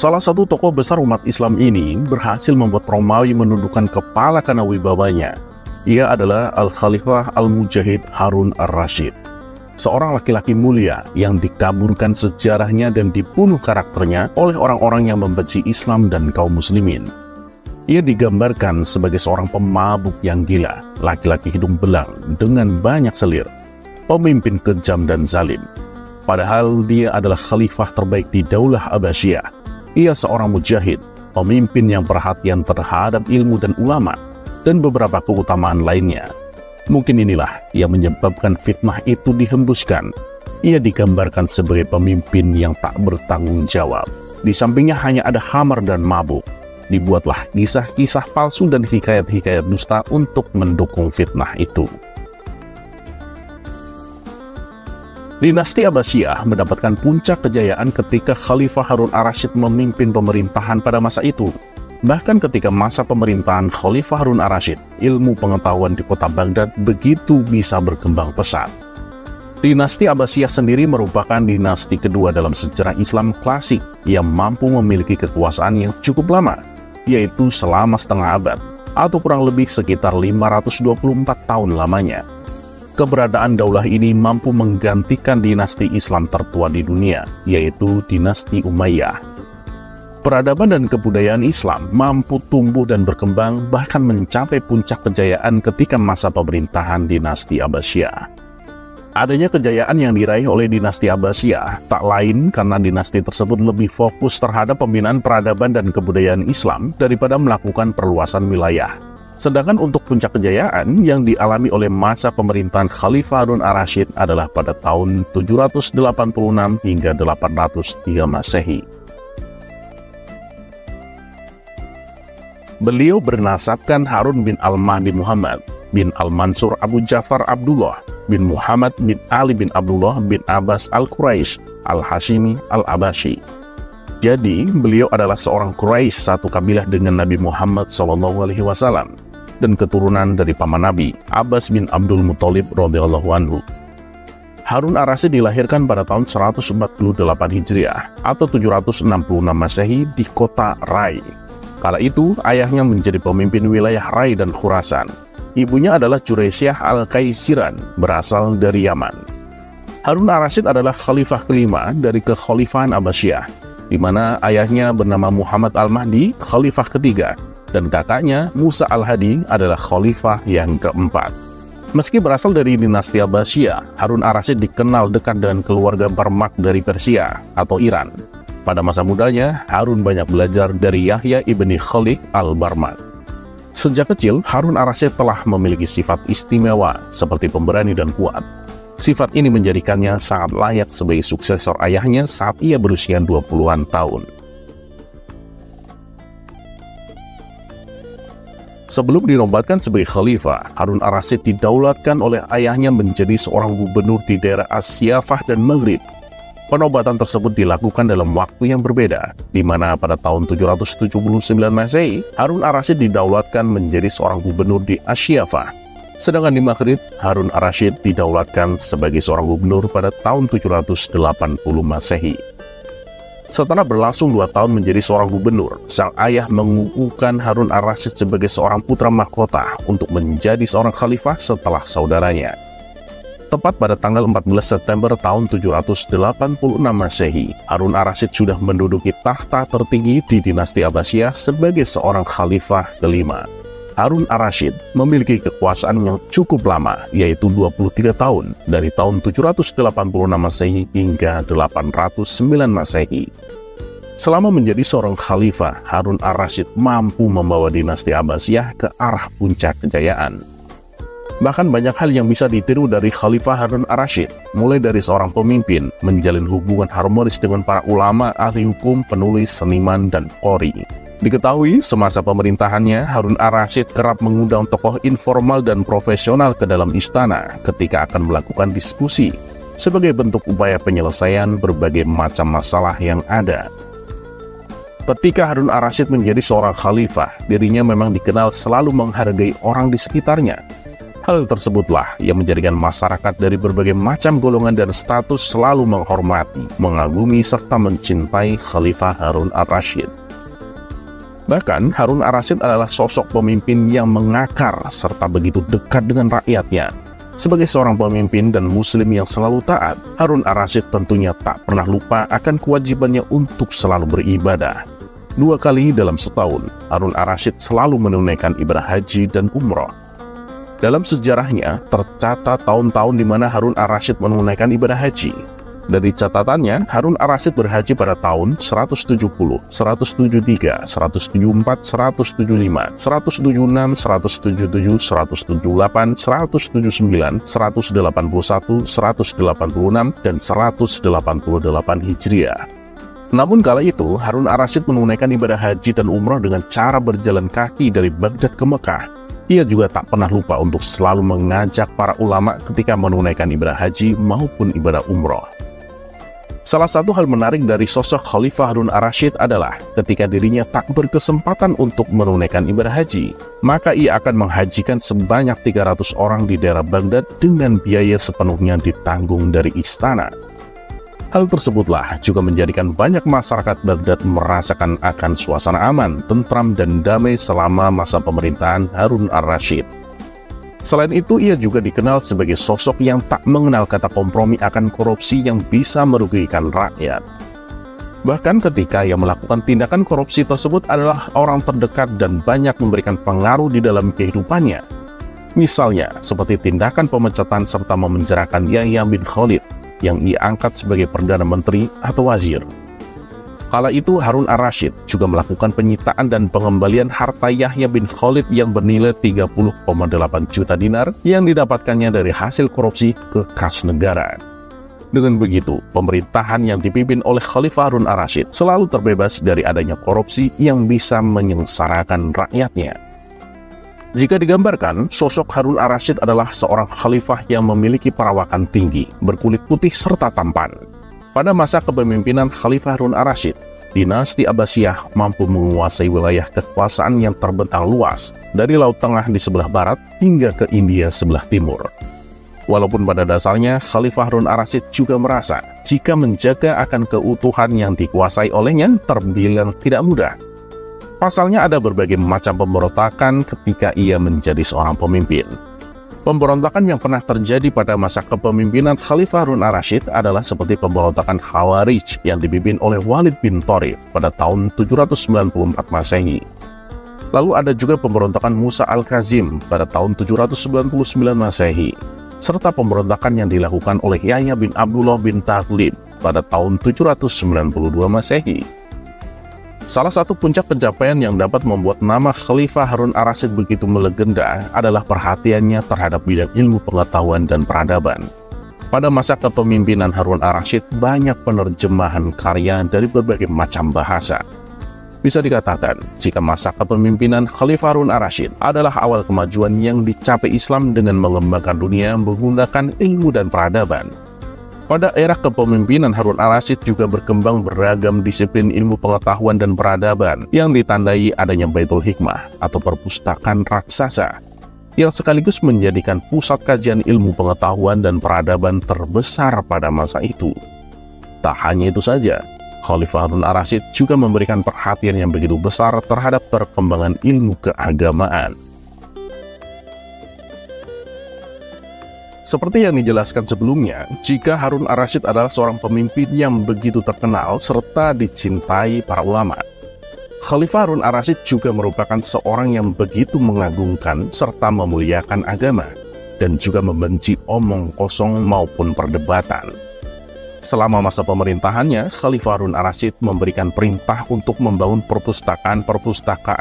Salah satu tokoh besar umat Islam ini berhasil membuat Romawi menundukkan kepala karena wibawanya. Ia adalah Al-Khalifah Al-Mujahid Harun Ar-Rasyid, seorang laki-laki mulia yang dikaburkan sejarahnya dan dibunuh karakternya oleh orang-orang yang membenci Islam dan kaum muslimin. Ia digambarkan sebagai seorang pemabuk yang gila, laki-laki hidung belang dengan banyak selir, pemimpin kejam dan zalim. Padahal dia adalah khalifah terbaik di Daulah Abbasiyah. Ia seorang mujahid, pemimpin yang perhatian terhadap ilmu dan ulama, dan beberapa keutamaan lainnya. Mungkin inilah yang menyebabkan fitnah itu dihembuskan. Ia digambarkan sebagai pemimpin yang tak bertanggung jawab. Di sampingnya hanya ada khamar dan mabuk. Dibuatlah kisah-kisah palsu dan hikayat-hikayat dusta untuk mendukung fitnah itu. Dinasti Abbasiyah mendapatkan puncak kejayaan ketika Khalifah Harun Ar-Rasyid memimpin pemerintahan pada masa itu. Bahkan ketika masa pemerintahan Khalifah Harun Ar-Rasyid, ilmu pengetahuan di kota Baghdad begitu bisa berkembang pesat. Dinasti Abbasiyah sendiri merupakan dinasti kedua dalam sejarah Islam klasik yang mampu memiliki kekuasaan yang cukup lama, yaitu selama setengah abad, atau kurang lebih sekitar 524 tahun lamanya. Keberadaan daulah ini mampu menggantikan dinasti Islam tertua di dunia, yaitu dinasti Umayyah. Peradaban dan kebudayaan Islam mampu tumbuh dan berkembang bahkan mencapai puncak kejayaan ketika masa pemerintahan dinasti Abbasiyah. Adanya kejayaan yang diraih oleh dinasti Abbasiyah tak lain karena dinasti tersebut lebih fokus terhadap pembinaan peradaban dan kebudayaan Islam daripada melakukan perluasan wilayah. Sedangkan untuk puncak kejayaan yang dialami oleh masa pemerintahan Khalifah Harun Ar-Rasyid adalah pada tahun 786 hingga 803 Masehi. Beliau bernasabkan Harun bin Al-Mahdi Muhammad bin Al-Mansur Abu Ja'far Abdullah bin Muhammad bin Ali bin Abdullah bin Abbas Al-Quraisy Al-Hashimi Al-Abashi. Jadi, beliau adalah seorang Quraisy, satu kabilah dengan Nabi Muhammad SAW, dan keturunan dari paman Nabi, Abbas bin Abdul Muthalib radhiyallahu anhu. Harun Ar-Rasyid dilahirkan pada tahun 148 Hijriah atau 766 Masehi di kota Rai. Kala itu, ayahnya menjadi pemimpin wilayah Rai dan Khurasan. Ibunya adalah Juraisyah Al-Kaisiran, berasal dari Yaman. Harun Ar-Rasyid adalah khalifah kelima dari kekhalifahan Abbasiyah, di mana ayahnya bernama Muhammad Al-Mahdi, khalifah ketiga, dan kakaknya Musa Al-Hadi adalah khalifah yang keempat. Meski berasal dari dinasti Abbasiyah, Harun Ar-Rasyid dikenal dekat dengan keluarga Barmak dari Persia atau Iran. Pada masa mudanya, Harun banyak belajar dari Yahya ibni Khalid al-Barmak. Sejak kecil, Harun Ar-Rasyid telah memiliki sifat istimewa seperti pemberani dan kuat. Sifat ini menjadikannya sangat layak sebagai suksesor ayahnya saat ia berusia 20-an tahun. Sebelum dinobatkan sebagai khalifah, Harun Ar-Rasyid didaulatkan oleh ayahnya menjadi seorang gubernur di daerah As-Siyafah dan Maghrib. Penobatan tersebut dilakukan dalam waktu yang berbeda, di mana pada tahun 779 Masehi, Harun Ar-Rasyid didaulatkan menjadi seorang gubernur di As-Siyafah. Sedangkan di Maghrib, Harun Ar-Rasyid didaulatkan sebagai seorang gubernur pada tahun 780 Masehi. Setelah berlangsung 2 tahun menjadi seorang gubernur, sang ayah mengukuhkan Harun Ar-Rasyid sebagai seorang putra mahkota untuk menjadi seorang khalifah setelah saudaranya. Tepat pada tanggal 14 September tahun 786 Masehi, Harun Ar-Rasyid sudah menduduki takhta tertinggi di dinasti Abbasiyah sebagai seorang khalifah kelima. Harun Ar-Rasyid memiliki kekuasaan yang cukup lama, yaitu 23 tahun, dari tahun 786 Masehi hingga 809 Masehi. Selama menjadi seorang khalifah, Harun Ar-Rasyid mampu membawa dinasti Abbasiyah ke arah puncak kejayaan. Bahkan banyak hal yang bisa ditiru dari Khalifah Harun Ar-Rasyid, mulai dari seorang pemimpin, menjalin hubungan harmonis dengan para ulama, ahli hukum, penulis, seniman, dan qori. Diketahui, semasa pemerintahannya, Harun Ar-Rasyid kerap mengundang tokoh informal dan profesional ke dalam istana ketika akan melakukan diskusi, sebagai bentuk upaya penyelesaian berbagai macam masalah yang ada. Ketika Harun Ar-Rasyid menjadi seorang khalifah, dirinya memang dikenal selalu menghargai orang di sekitarnya. Hal tersebutlah yang menjadikan masyarakat dari berbagai macam golongan dan status selalu menghormati, mengagumi, serta mencintai Khalifah Harun ar-Rasyid. Bahkan, Harun ar-Rasyid adalah sosok pemimpin yang mengakar serta begitu dekat dengan rakyatnya. Sebagai seorang pemimpin dan muslim yang selalu taat, Harun ar-Rasyid tentunya tak pernah lupa akan kewajibannya untuk selalu beribadah. 2 kali dalam setahun, Harun ar-Rasyid selalu menunaikan ibadah haji dan umroh. Dalam sejarahnya, tercatat tahun-tahun di mana Harun ar-Rasyid menunaikan ibadah haji. Dari catatannya, Harun ar-Rasyid berhaji pada tahun 170, 173, 174, 175, 176, 177, 178, 179, 181, 186, dan 188 Hijriah. Namun kala itu, Harun ar-Rasyid menunaikan ibadah haji dan umrah dengan cara berjalan kaki dari Baghdad ke Mekah. Ia juga tak pernah lupa untuk selalu mengajak para ulama ketika menunaikan ibadah haji maupun ibadah umroh. Salah satu hal menarik dari sosok Khalifah Harun ar-Rasyid adalah ketika dirinya tak berkesempatan untuk menunaikan ibadah haji, maka ia akan menghajikan sebanyak 300 orang di daerah Baghdad dengan biaya sepenuhnya ditanggung dari istana. Hal tersebutlah juga menjadikan banyak masyarakat Baghdad merasakan akan suasana aman, tentram, dan damai selama masa pemerintahan Harun ar-Rasyid. Selain itu, ia juga dikenal sebagai sosok yang tak mengenal kata kompromi akan korupsi yang bisa merugikan rakyat. Bahkan ketika ia melakukan tindakan korupsi tersebut adalah orang terdekat dan banyak memberikan pengaruh di dalam kehidupannya. Misalnya, seperti tindakan pemecatan serta memenjarakan Yahya bin Khalid yang ia angkat sebagai Perdana Menteri atau Wazir. Kala itu Harun ar-Rasyid juga melakukan penyitaan dan pengembalian harta Yahya bin Khalid yang bernilai 30,8 juta dinar yang didapatkannya dari hasil korupsi ke kas negara. Dengan begitu, pemerintahan yang dipimpin oleh Khalifah Harun ar-Rasyid selalu terbebas dari adanya korupsi yang bisa menyengsarakan rakyatnya. Jika digambarkan, sosok Harun ar-Rasyid adalah seorang khalifah yang memiliki perawakan tinggi, berkulit putih serta tampan. Pada masa kepemimpinan Khalifah Harun ar-Rasyid, dinasti Abbasiyah mampu menguasai wilayah kekuasaan yang terbentang luas, dari Laut Tengah di sebelah barat hingga ke India sebelah timur. Walaupun pada dasarnya Khalifah Harun ar-Rasyid juga merasa jika menjaga akan keutuhan yang dikuasai olehnya terbilang tidak mudah. Pasalnya ada berbagai macam pemberontakan ketika ia menjadi seorang pemimpin. Pemberontakan yang pernah terjadi pada masa kepemimpinan Khalifah Harun ar-Rasyid adalah seperti pemberontakan Khawarij yang dipimpin oleh Walid bin Tharif pada tahun 794 Masehi. Lalu ada juga pemberontakan Musa al-Kazim pada tahun 799 Masehi, serta pemberontakan yang dilakukan oleh Yahya bin Abdullah bin Taghlib pada tahun 792 Masehi. Salah satu puncak pencapaian yang dapat membuat nama Khalifah Harun ar-Rasyid begitu melegenda adalah perhatiannya terhadap bidang ilmu pengetahuan dan peradaban. Pada masa kepemimpinan Harun ar-Rasyid, banyak penerjemahan karya dari berbagai macam bahasa. Bisa dikatakan, jika masa kepemimpinan Khalifah Harun ar-Rasyid adalah awal kemajuan yang dicapai Islam dengan mengembangkan dunia menggunakan ilmu dan peradaban. Pada era kepemimpinan Harun ar-Rasyid juga berkembang beragam disiplin ilmu pengetahuan dan peradaban yang ditandai adanya Baitul Hikmah atau perpustakaan raksasa yang sekaligus menjadikan pusat kajian ilmu pengetahuan dan peradaban terbesar pada masa itu. Tak hanya itu saja, Khalifah Harun ar-Rasyid juga memberikan perhatian yang begitu besar terhadap perkembangan ilmu keagamaan. Seperti yang dijelaskan sebelumnya, jika Harun ar-Rasyid adalah seorang pemimpin yang begitu terkenal serta dicintai para ulama, Khalifah Harun ar-Rasyid juga merupakan seorang yang begitu mengagungkan serta memuliakan agama, dan juga membenci omong kosong maupun perdebatan. Selama masa pemerintahannya, Khalifah Harun ar-Rasyid memberikan perintah untuk membangun perpustakaan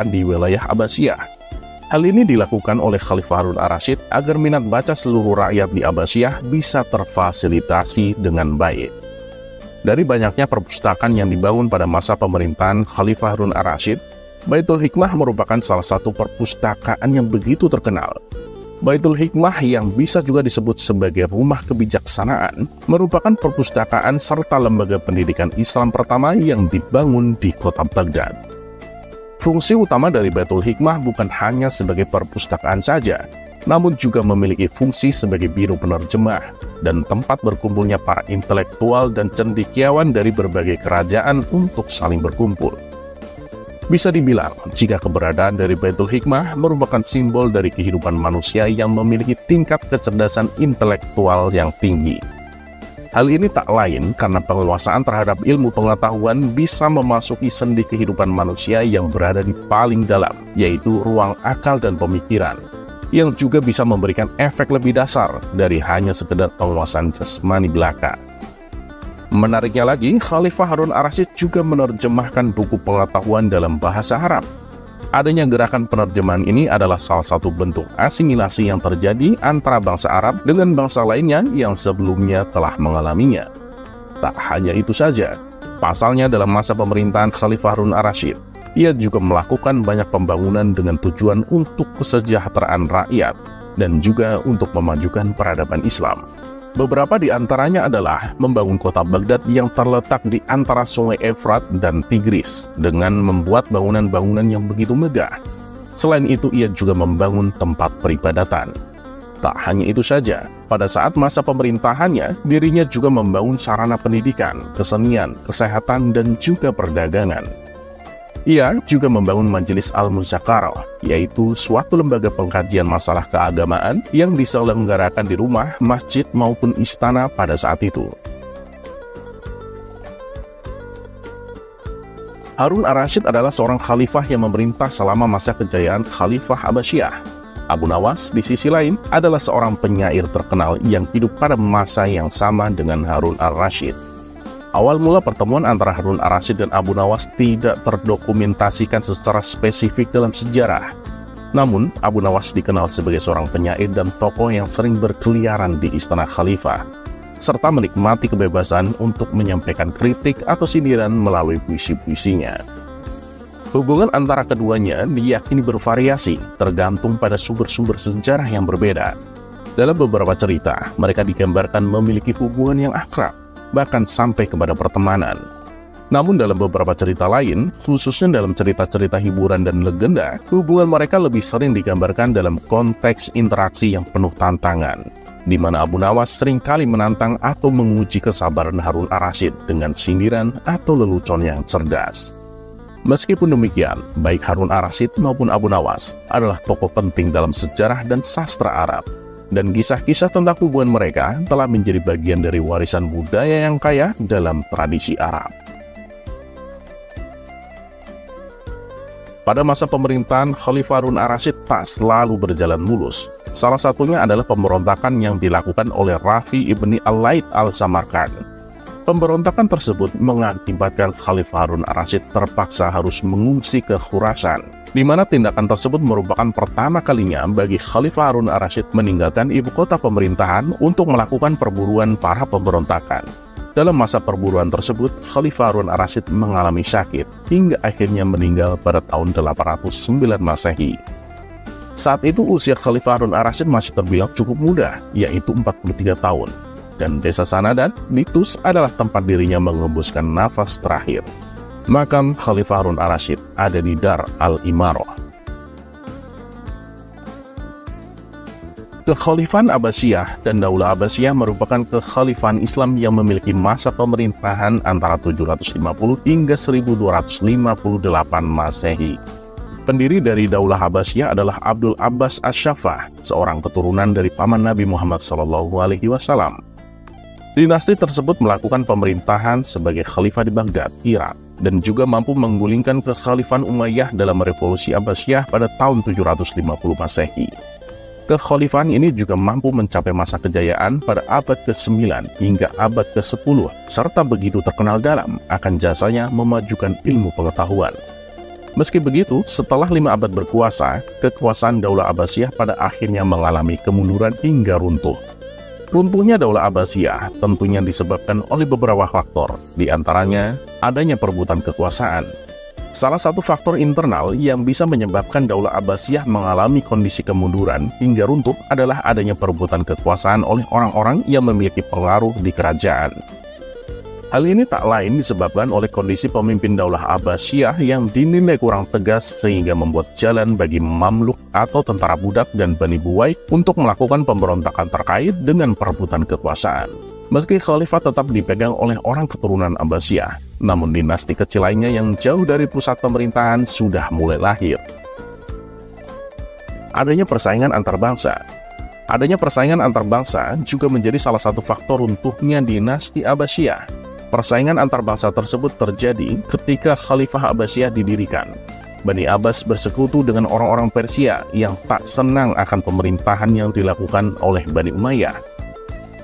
di wilayah Abbasiyah. Hal ini dilakukan oleh Khalifah Harun ar-Rasyid agar minat baca seluruh rakyat di Abbasiyah bisa terfasilitasi dengan baik. Dari banyaknya perpustakaan yang dibangun pada masa pemerintahan Khalifah Harun ar-Rasyid, Baitul Hikmah merupakan salah satu perpustakaan yang begitu terkenal. Baitul Hikmah yang bisa juga disebut sebagai rumah kebijaksanaan merupakan perpustakaan serta lembaga pendidikan Islam pertama yang dibangun di kota Baghdad. Fungsi utama dari Baitul Hikmah bukan hanya sebagai perpustakaan saja, namun juga memiliki fungsi sebagai biro penerjemah dan tempat berkumpulnya para intelektual dan cendekiawan dari berbagai kerajaan untuk saling berkumpul. Bisa dibilang, jika keberadaan dari Baitul Hikmah merupakan simbol dari kehidupan manusia yang memiliki tingkat kecerdasan intelektual yang tinggi. Hal ini tak lain karena penguasaan terhadap ilmu pengetahuan bisa memasuki sendi kehidupan manusia yang berada di paling dalam, yaitu ruang akal dan pemikiran, yang juga bisa memberikan efek lebih dasar dari hanya sekedar penguasaan jasmani belaka. Menariknya lagi, Khalifah Harun ar-Rasyid juga menerjemahkan buku pengetahuan dalam bahasa Arab. Adanya gerakan penerjemahan ini adalah salah satu bentuk asimilasi yang terjadi antara bangsa Arab dengan bangsa lainnya yang sebelumnya telah mengalaminya. Tak hanya itu saja, pasalnya dalam masa pemerintahan Khalifah Harun ar-Rasyid, ia juga melakukan banyak pembangunan dengan tujuan untuk kesejahteraan rakyat dan juga untuk memajukan peradaban Islam. Beberapa di antaranya adalah membangun kota Baghdad yang terletak di antara sungai Efrat dan Tigris dengan membuat bangunan-bangunan yang begitu megah. Selain itu, ia juga membangun tempat peribadatan. Tak hanya itu saja, pada saat masa pemerintahannya, dirinya juga membangun sarana pendidikan, kesenian, kesehatan, dan juga perdagangan. Ia juga membangun Majelis Al-Muzakarah, yaitu suatu lembaga pengkajian masalah keagamaan yang diselenggarakan di rumah, masjid, maupun istana pada saat itu. Harun ar-Rasyid adalah seorang khalifah yang memerintah selama masa kejayaan Khalifah Abbasiyah. Abu Nawas di sisi lain adalah seorang penyair terkenal yang hidup pada masa yang sama dengan Harun ar-Rasyid. Awal mula pertemuan antara Harun ar-Rasyid dan Abu Nawas tidak terdokumentasikan secara spesifik dalam sejarah. Namun, Abu Nawas dikenal sebagai seorang penyair dan tokoh yang sering berkeliaran di istana khalifah, serta menikmati kebebasan untuk menyampaikan kritik atau sindiran melalui puisi-puisinya. Hubungan antara keduanya diyakini bervariasi, tergantung pada sumber-sumber sejarah yang berbeda. Dalam beberapa cerita, mereka digambarkan memiliki hubungan yang akrab, bahkan sampai kepada pertemanan. Namun dalam beberapa cerita lain, khususnya dalam cerita-cerita hiburan dan legenda, hubungan mereka lebih sering digambarkan dalam konteks interaksi yang penuh tantangan, di mana Abu Nawas seringkali menantang atau menguji kesabaran Harun ar-Rasyid dengan sindiran atau lelucon yang cerdas. Meskipun demikian, baik Harun ar-Rasyid maupun Abu Nawas adalah tokoh penting dalam sejarah dan sastra Arab. Dan kisah-kisah tentang hubungan mereka telah menjadi bagian dari warisan budaya yang kaya dalam tradisi Arab. Pada masa pemerintahan Khalifah Harun ar-Rasyid tak selalu berjalan mulus. Salah satunya adalah pemberontakan yang dilakukan oleh Rafi ibni al-Laith al-Samarkand. Pemberontakan tersebut mengakibatkan Khalifah Harun ar-Rasyid terpaksa harus mengungsi ke Khurasan, di mana tindakan tersebut merupakan pertama kalinya bagi Khalifah Harun ar-Rasyid meninggalkan ibu kota pemerintahan untuk melakukan perburuan para pemberontakan. Dalam masa perburuan tersebut, Khalifah Harun ar-Rasyid mengalami sakit hingga akhirnya meninggal pada tahun 809 Masehi. Saat itu usia Khalifah Harun ar-Rasyid masih terbilang cukup muda, yaitu 43 tahun. Dan desa Sanadan di Tus adalah tempat dirinya mengembuskan nafas terakhir. Makam Khalifah Harun ar-Rasyid ada di Dar al-Imarah. Kekhalifahan Abbasiyah dan Daulah Abbasiyah merupakan kekhalifahan Islam yang memiliki masa pemerintahan antara 750 hingga 1258 Masehi. Pendiri dari Daulah Abbasiyah adalah Abdul Abbas Asy-Syaffah, seorang keturunan dari paman Nabi Muhammad SAW. Dinasti tersebut melakukan pemerintahan sebagai khalifah di Baghdad, Irak, dan juga mampu menggulingkan kekhalifahan Umayyah dalam revolusi Abbasiyah pada tahun 750 Masehi. Kekhalifahan ini juga mampu mencapai masa kejayaan pada abad ke-9 hingga abad ke-10, serta begitu terkenal dalam akan jasanya memajukan ilmu pengetahuan. Meski begitu, setelah 5 abad berkuasa, kekuasaan Daulah Abbasiyah pada akhirnya mengalami kemunduran hingga runtuh. Runtuhnya Daulah Abbasiyah tentunya disebabkan oleh beberapa faktor, di antaranya adanya perebutan kekuasaan. Salah satu faktor internal yang bisa menyebabkan Daulah Abbasiyah mengalami kondisi kemunduran hingga runtuh adalah adanya perebutan kekuasaan oleh orang-orang yang memiliki pengaruh di kerajaan. Hal ini tak lain disebabkan oleh kondisi pemimpin Daulah Abbasiyah yang dinilai kurang tegas sehingga membuat jalan bagi Mamluk atau tentara budak dan Bani Buwai untuk melakukan pemberontakan terkait dengan perebutan kekuasaan. Meski khalifah tetap dipegang oleh orang keturunan Abbasiyah, namun dinasti kecil lainnya yang jauh dari pusat pemerintahan sudah mulai lahir. Adanya persaingan antar bangsa. Adanya persaingan antar bangsa juga menjadi salah satu faktor runtuhnya dinasti Abbasiyah. Persaingan antar bangsa tersebut terjadi ketika Khalifah Abbasiyah didirikan. Bani Abbas bersekutu dengan orang-orang Persia yang tak senang akan pemerintahan yang dilakukan oleh Bani Umayyah.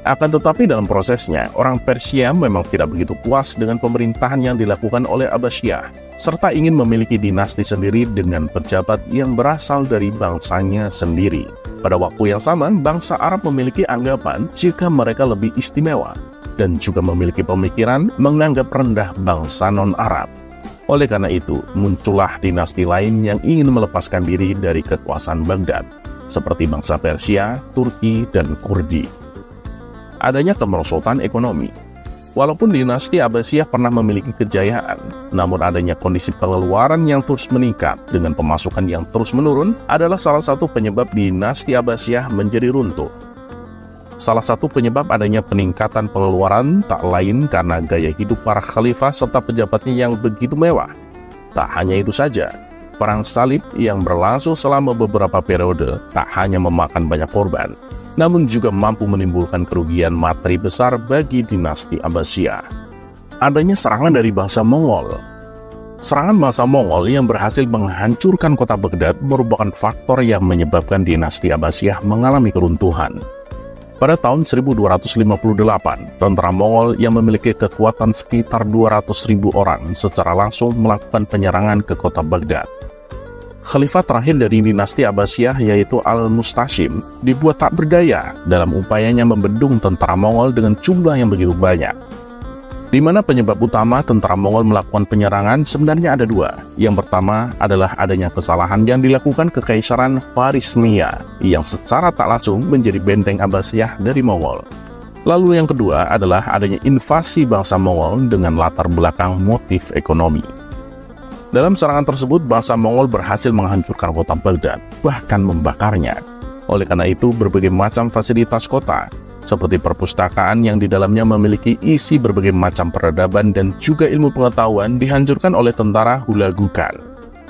Akan tetapi dalam prosesnya, orang Persia memang tidak begitu puas dengan pemerintahan yang dilakukan oleh Abbasiyah, serta ingin memiliki dinasti sendiri dengan pejabat yang berasal dari bangsanya sendiri. Pada waktu yang sama, bangsa Arab memiliki anggapan jika mereka lebih istimewa, dan juga memiliki pemikiran menganggap rendah bangsa non-Arab. Oleh karena itu, muncullah dinasti lain yang ingin melepaskan diri dari kekuasaan Baghdad, seperti bangsa Persia, Turki, dan Kurdi. Adanya kemerosotan ekonomi. Walaupun dinasti Abbasiyah pernah memiliki kejayaan, namun adanya kondisi pengeluaran yang terus meningkat dengan pemasukan yang terus menurun adalah salah satu penyebab dinasti Abbasiyah menjadi runtuh. Salah satu penyebab adanya peningkatan pengeluaran tak lain karena gaya hidup para khalifah serta pejabatnya yang begitu mewah. Tak hanya itu saja, perang salib yang berlangsung selama beberapa periode tak hanya memakan banyak korban, namun juga mampu menimbulkan kerugian materi besar bagi dinasti Abbasiyah. Adanya serangan dari bangsa Mongol. Serangan bangsa Mongol yang berhasil menghancurkan kota Baghdad merupakan faktor yang menyebabkan dinasti Abbasiyah mengalami keruntuhan. Pada tahun 1258, tentara Mongol yang memiliki kekuatan sekitar 200.000 orang secara langsung melakukan penyerangan ke kota Baghdad. Khalifah terakhir dari dinasti Abbasiyah yaitu Al-Mustashim dibuat tak berdaya dalam upayanya membendung tentara Mongol dengan jumlah yang begitu banyak. Di mana penyebab utama tentara Mongol melakukan penyerangan sebenarnya ada dua. Yang pertama adalah adanya kesalahan yang dilakukan Kekaisaran Khawarizmiyah yang secara tak langsung menjadi benteng Abbasiyah dari Mongol. Lalu yang kedua adalah adanya invasi bangsa Mongol dengan latar belakang motif ekonomi. Dalam serangan tersebut, bangsa Mongol berhasil menghancurkan kota Baghdad, bahkan membakarnya. Oleh karena itu, berbagai macam fasilitas kota, seperti perpustakaan yang di dalamnya memiliki isi berbagai macam peradaban dan juga ilmu pengetahuan dihancurkan oleh tentara Hulagukan.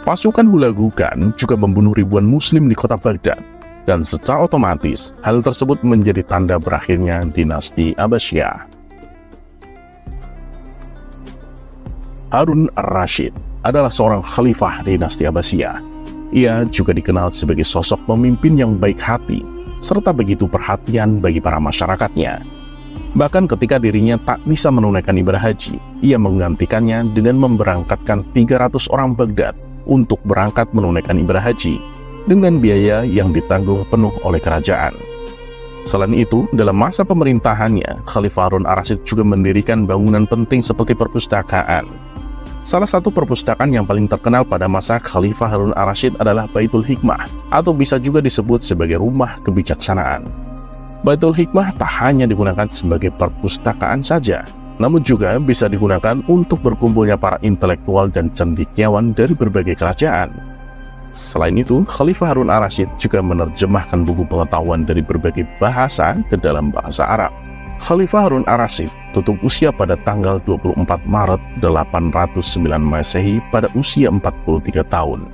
Pasukan Hulagukan juga membunuh ribuan muslim di kota Baghdad, dan secara otomatis hal tersebut menjadi tanda berakhirnya dinasti Abbasiyah. Harun ar-Rasyid adalah seorang khalifah dinasti Abbasiyah. Ia juga dikenal sebagai sosok pemimpin yang baik hati, serta begitu perhatian bagi para masyarakatnya. Bahkan ketika dirinya tak bisa menunaikan ibadah haji, ia menggantikannya dengan memberangkatkan 300 orang Baghdad untuk berangkat menunaikan ibadah haji dengan biaya yang ditanggung penuh oleh kerajaan. Selain itu, dalam masa pemerintahannya, Khalifah Harun ar-Rasyid juga mendirikan bangunan penting seperti perpustakaan. Salah satu perpustakaan yang paling terkenal pada masa Khalifah Harun ar-Rasyid adalah Baitul Hikmah, atau bisa juga disebut sebagai rumah kebijaksanaan. Baitul Hikmah tak hanya digunakan sebagai perpustakaan saja, namun juga bisa digunakan untuk berkumpulnya para intelektual dan cendekiawan dari berbagai kerajaan. Selain itu, Khalifah Harun ar-Rasyid juga menerjemahkan buku pengetahuan dari berbagai bahasa ke dalam bahasa Arab. Khalifah Harun ar-Rasyid tutup usia pada tanggal 24 Maret 809 Masehi pada usia 43 tahun.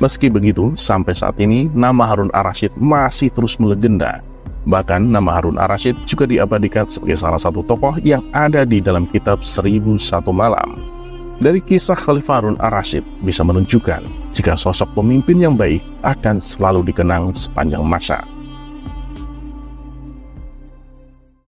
Meski begitu, sampai saat ini nama Harun ar-Rasyid masih terus melegenda. Bahkan nama Harun ar-Rasyid juga diabadikan sebagai salah satu tokoh yang ada di dalam kitab 1001 Malam. Dari kisah Khalifah Harun ar-Rasyid bisa menunjukkan jika sosok pemimpin yang baik akan selalu dikenang sepanjang masa.